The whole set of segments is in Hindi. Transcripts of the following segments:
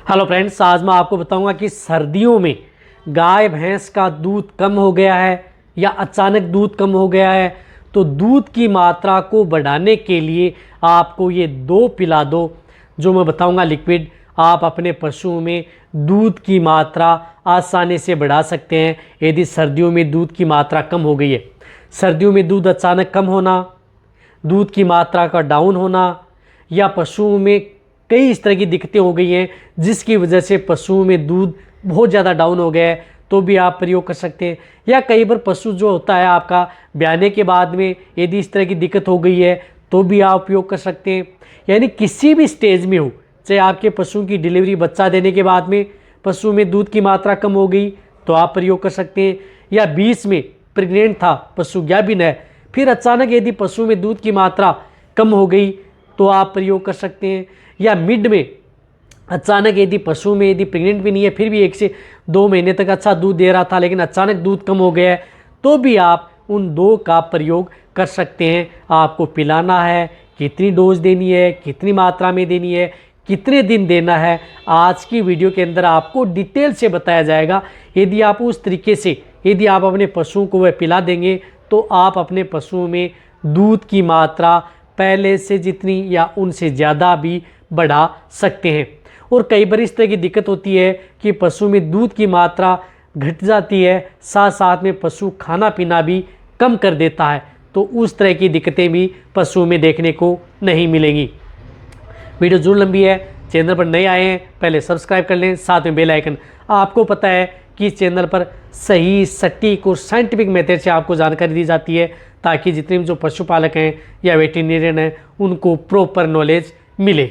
हेलो फ्रेंड्स, आज मैं आपको बताऊंगा कि सर्दियों में गाय भैंस का दूध कम हो गया है या अचानक दूध कम हो गया है, तो दूध की मात्रा को बढ़ाने के लिए आपको ये दो पिला दो जो मैं बताऊंगा लिक्विड। आप अपने पशुओं में दूध की मात्रा आसानी से बढ़ा सकते हैं यदि सर्दियों में दूध की मात्रा कम हो गई है। सर्दियों में दूध अचानक कम होना, दूध की मात्रा का डाउन होना या पशुओं में कई इस तरह की दिक्कतें हो गई हैं जिसकी वजह से पशुओं में दूध बहुत ज़्यादा डाउन हो गया है, तो भी आप प्रयोग कर सकते हैं। या कई बार पशु जो होता है आपका ब्याने के बाद में यदि इस तरह की दिक्कत हो गई है तो भी आप उपयोग कर सकते हैं। यानी किसी भी स्टेज में हो, चाहे आपके पशु की डिलीवरी बच्चा देने के बाद में पशु में दूध की मात्रा कम हो गई तो आप प्रयोग कर सकते हैं, या बीच में प्रेग्नेंट था पशु गाभिन है फिर अचानक यदि पशु में दूध की मात्रा कम हो गई तो आप प्रयोग कर सकते हैं, या मिड में अचानक यदि पशु में यदि प्रेग्नेंट भी नहीं है फिर भी 1 से 2 महीने तक अच्छा दूध दे रहा था लेकिन अचानक दूध कम हो गया है तो भी आप उन दो का प्रयोग कर सकते हैं। आपको पिलाना है, कितनी डोज देनी है, कितनी मात्रा में देनी है, कितने दिन देना है, आज की वीडियो के अंदर आपको डिटेल से बताया जाएगा। यदि आप उस तरीके से यदि आप अपने पशुओं को वह पिला देंगे तो आप अपने पशुओं में दूध की मात्रा पहले से जितनी या उनसे ज़्यादा भी बढ़ा सकते हैं। और कई बार इस तरह की दिक्कत होती है कि पशु में दूध की मात्रा घट जाती है, साथ साथ में पशु खाना पीना भी कम कर देता है, तो उस तरह की दिक्कतें भी पशु में देखने को नहीं मिलेंगी। वीडियो जरूर लंबी है, चैनल पर नए आए हैं पहले सब्सक्राइब कर लें, साथ में बेल आइकन। आपको पता है कि चैनल पर सही सटीक और साइंटिफिक मेथड से आपको जानकारी दी जाती है ताकि जितने भी जो पशुपालक हैं या वेटरनरियन हैं उनको प्रॉपर नॉलेज मिले।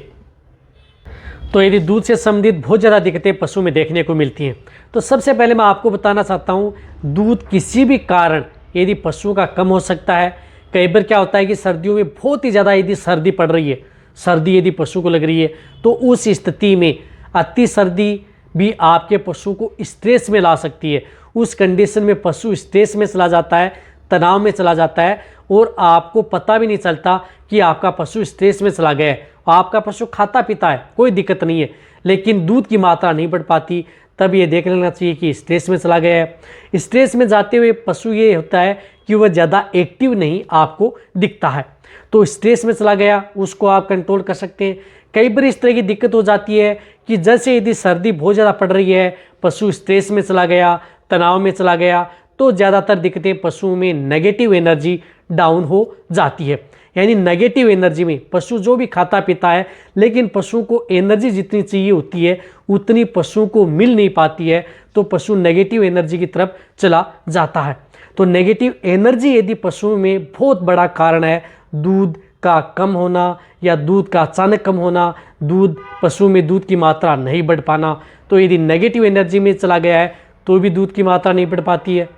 तो यदि दूध से संबंधित बहुत ज़्यादा दिक्कतें पशु में देखने को मिलती हैं तो सबसे पहले मैं आपको बताना चाहता हूँ, दूध किसी भी कारण यदि पशुओं का कम हो सकता है। कई बार क्या होता है कि सर्दियों में बहुत ही ज़्यादा यदि सर्दी पड़ रही है, सर्दी यदि पशु को लग रही है तो उस स्थिति में अति सर्दी भी आपके पशु को स्ट्रेस में ला सकती है। उस कंडीशन में पशु स्ट्रेस में चला जाता है, तनाव में चला जाता है और आपको पता भी नहीं चलता कि आपका पशु स्ट्रेस में चला गया है। आपका पशु खाता पीता है, कोई दिक्कत नहीं है, लेकिन दूध की मात्रा नहीं बढ़ पाती, तब ये देख लेना चाहिए कि स्ट्रेस में चला गया है। स्ट्रेस में जाते हुए पशु ये होता है कि वह ज़्यादा एक्टिव नहीं आपको दिखता है, तो स्ट्रेस में चला गया, उसको आप कंट्रोल कर सकते हैं। कई बार इस तरह की दिक्कत हो जाती है कि जैसे यदि सर्दी बहुत ज़्यादा पड़ रही है, पशु स्ट्रेस में चला गया, तनाव में चला गया, तो ज़्यादातर दिक्कतें पशुओं में नेगेटिव एनर्जी डाउन हो जाती है। यानी नेगेटिव एनर्जी में पशु जो भी खाता पीता है लेकिन पशु को एनर्जी जितनी चाहिए होती है उतनी पशु को मिल नहीं पाती है, तो पशु नेगेटिव एनर्जी की तरफ चला जाता है। तो नेगेटिव एनर्जी यदि पशुओं में बहुत बड़ा कारण है, दूध का कम होना या दूध का अचानक कम होना, दूध पशु में दूध की मात्रा नहीं बढ़ पाना, तो यदि नेगेटिव एनर्जी में चला गया है तो भी दूध की मात्रा नहीं बढ़ पाती है।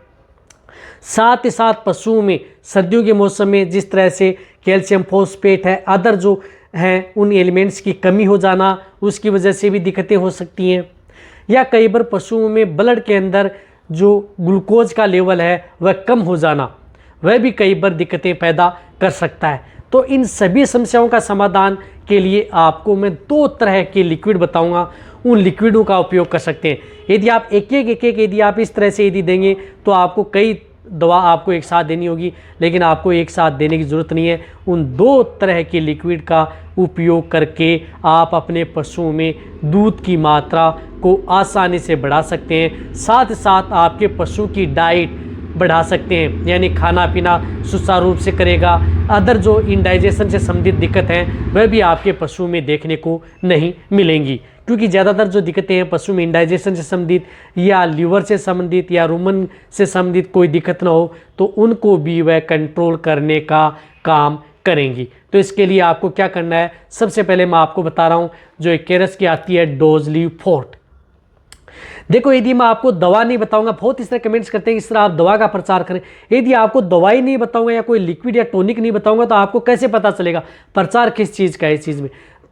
साथ ही साथ पशुओं में सर्दियों के मौसम में जिस तरह से कैल्शियम फॉस्फेट है, अदर जो हैं उन एलिमेंट्स की कमी हो जाना, उसकी वजह से भी दिक्कतें हो सकती हैं। या कई बार पशुओं में ब्लड के अंदर जो ग्लूकोज का लेवल है वह कम हो जाना, वह भी कई बार दिक्कतें पैदा कर सकता है। तो इन सभी समस्याओं का समाधान के लिए आपको मैं 2 तरह के लिक्विड बताऊंगा, उन लिक्विडों का उपयोग कर सकते हैं। यदि आप एक एक यदि आप इस तरह से यदि देंगे तो आपको कई दवा आपको एक साथ देनी होगी, लेकिन आपको एक साथ देने की ज़रूरत नहीं है। उन 2 तरह के लिक्विड का उपयोग करके आप अपने पशुओं में दूध की मात्रा को आसानी से बढ़ा सकते हैं, साथ ही साथ आपके पशु की डाइट बढ़ा सकते हैं, यानी खाना पीना सुचारू रूप से करेगा। अदर जो इंडाइजेशन से संबंधित दिक्कत हैं वह भी आपके पशु में देखने को नहीं मिलेंगी, क्योंकि ज़्यादातर जो दिक्कतें हैं पशु में इंडाइजेशन से संबंधित या लीवर से संबंधित या रुमन से संबंधित कोई दिक्कत ना हो तो उनको भी वह कंट्रोल करने का काम करेंगी। तो इसके लिए आपको क्या करना है, सबसे पहले मैं आपको बता रहा हूँ जो एक केरस की आती है डोजली फोर्ट। देखो, यदि मैं आपको दवा नहीं बताऊंगा, बहुत इस तरह कमेंट्स करते हैं इस तरह आप दवा का प्रचार करें। यदि आपको दवाई नहीं बताऊंगा या कोई लिक्विड या टॉनिक नहीं बताऊंगा तो आपको कैसे पता चलेगा प्रचार किस चीज़ का है इस चीज़ में,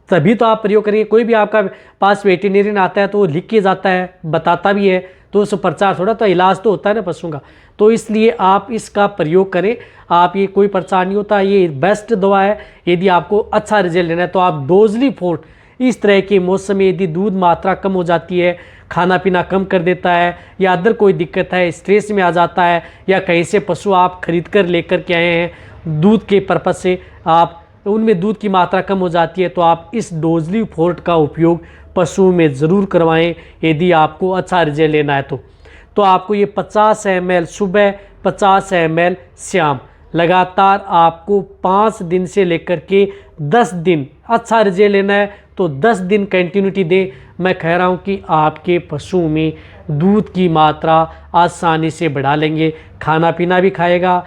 तभी तो आप प्रयोग करेंगे। कोई भी आपका पास वेटरनरियन आता है तो वो लिख के जाता है, बताता भी है, तो उस प्रचार थोड़ा, तो इलाज तो होता है ना पशुओं का, तो इसलिए आप इसका प्रयोग करें। आप ये कोई प्रचार नहीं होता, ये बेस्ट दवा है। यदि आपको अच्छा रिजल्ट लेना है तो आप डोजली फोर्ट इस तरह के मौसम में यदि दूध मात्रा कम हो जाती है, खाना पीना कम कर देता है, या अदर कोई दिक्कत है, स्ट्रेस में आ जाता है, या कहीं से पशु आप खरीद कर लेकर के आए हैं दूध के पर्पज़ से, आप उनमें दूध की मात्रा कम हो जाती है, तो आप इस डोजली फोर्ट का उपयोग पशुओं में ज़रूर करवाएं यदि आपको अच्छा रिजल्ट लेना है। तो आपको ये 50 ml सुबह, 50 ml शाम, लगातार आपको 5 दिन से लेकर के 10 दिन अच्छा रिजल्ट लेना है। तो 10 दिन कंटिन्यूटी दें। मैं कह रहा हूँ कि आपके पशुओं में दूध की मात्रा आसानी से बढ़ा लेंगे, खाना पीना भी खाएगा,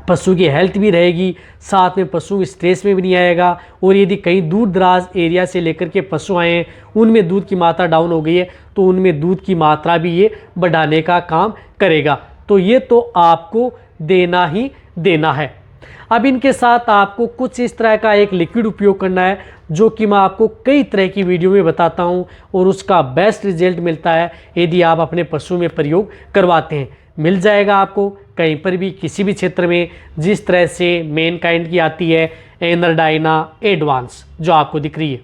पशु की हेल्थ भी रहेगी, साथ में पशु स्ट्रेस में भी नहीं आएगा। और यदि कहीं दूर दराज एरिया से लेकर के पशु आए हैं, उनमें दूध की मात्रा डाउन हो गई है, तो उनमें दूध की मात्रा भी ये बढ़ाने का काम करेगा। तो ये तो आपको देना ही देना है। अब इनके साथ आपको कुछ इस तरह का एक लिक्विड उपयोग करना है, जो कि मैं आपको कई तरह की वीडियो में बताता हूं, और उसका बेस्ट रिजल्ट मिलता है यदि आप अपने पशु में प्रयोग करवाते हैं। मिल जाएगा आपको कहीं पर भी, किसी भी क्षेत्र में, जिस तरह से मैनकाइंड की आती है एनरडाइना एडवांस जो आपको दिख रही है।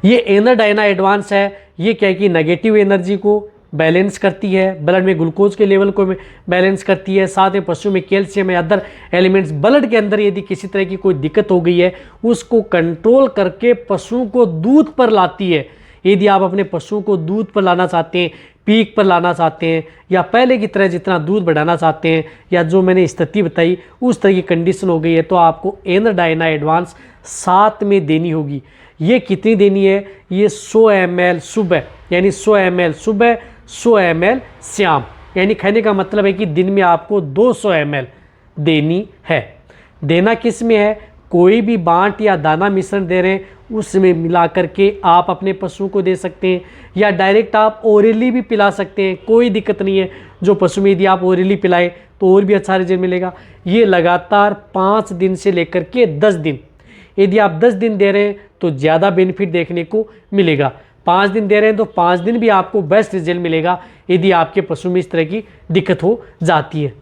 ये एनरडाइना एडवांस है, ये क्या है कि नेगेटिव एनर्जी को बैलेंस करती है, ब्लड में ग्लूकोज के लेवल को बैलेंस करती है, साथ में पशु में कैल्शियम या अदर एलिमेंट्स, ब्लड के अंदर यदि किसी तरह की कोई दिक्कत हो गई है उसको कंट्रोल करके पशु को दूध पर लाती है। यदि आप अपने पशु को दूध पर लाना चाहते हैं, पीक पर लाना चाहते हैं, या पहले की तरह जितना दूध बढ़ाना चाहते हैं, या जो मैंने स्थिति बताई उस तरह की कंडीशन हो गई है, तो आपको एनरडाइना एडवांस साथ में देनी होगी। ये कितनी देनी है? ये 100 ml सुबह, यानी 100 ml सुबह, 100 ml शाम, यानी कहने का मतलब है कि दिन में आपको 200 ml देनी है। देना किस में है? कोई भी बांट या दाना मिश्रण दे रहे हैं उसमें मिला करके आप अपने पशु को दे सकते हैं, या डायरेक्ट आप ओरली भी पिला सकते हैं, कोई दिक्कत नहीं है। जो पशु में यदि आप ओरली पिलाएं तो और भी अच्छा रिजल्ट मिलेगा। ये लगातार 5 दिन से लेकर के 10 दिन, यदि आप 10 दिन दे रहे हैं तो ज़्यादा बेनिफिट देखने को मिलेगा। 5 दिन दे रहे हैं तो 5 दिन भी आपको बेस्ट रिजल्ट मिलेगा यदि आपके पशु में इस तरह की दिक्कत हो जाती है।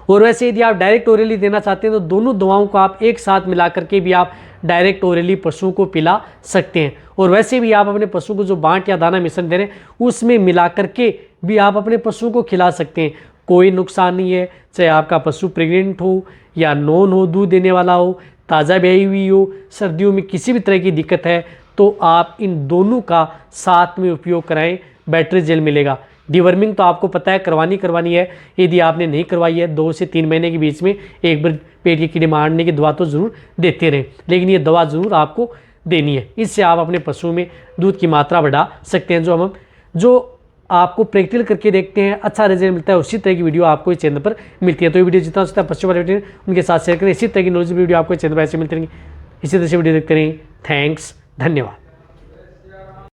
और वैसे यदि आप डायरेक्ट ओरली देना चाहते हैं तो दोनों दवाओं को आप एक साथ मिला करके भी आप डायरेक्ट ओरली पशु को पिला सकते हैं। और वैसे भी आप अपने पशु को जो बांट या दाना मिश्रण दे रहे हैं उसमें मिला करके भी आप अपने पशु को खिला सकते हैं, कोई नुकसान नहीं है। चाहे आपका पशु प्रेग्नेंट हो या नॉन हो, दूध देने वाला हो, ताज़ा ब्याई हुई हो, सर्दियों में किसी भी तरह की दिक्कत है, तो आप इन दोनों का साथ में उपयोग कराएं, बेटर रिजल्ट मिलेगा। डिवर्मिंग तो आपको पता है करवानी है। यदि आपने नहीं करवाई है 2 से 3 महीने के बीच में एक बार पेट के कीड़े मारने की दवा तो ज़रूर देते रहें, लेकिन ये दवा ज़रूर आपको देनी है। इससे आप अपने पशु में दूध की मात्रा बढ़ा सकते हैं। जो आपको प्रैक्टिकल करके देखते हैं, अच्छा रिजल्ट मिलता है, उसी तरह की वीडियो आपको इस चैनल पर मिलती है। तो ये वीडियो जितना हो सकता है पशु वाले वीडियो उनके साथ शेयर करें। इसी तरह की नॉलेज वीडियो आपको इस चैनल पर ऐसे मिलती रहेंगी। इसी तरह से वीडियो देखते रहें। थैंक्स, धन्यवाद।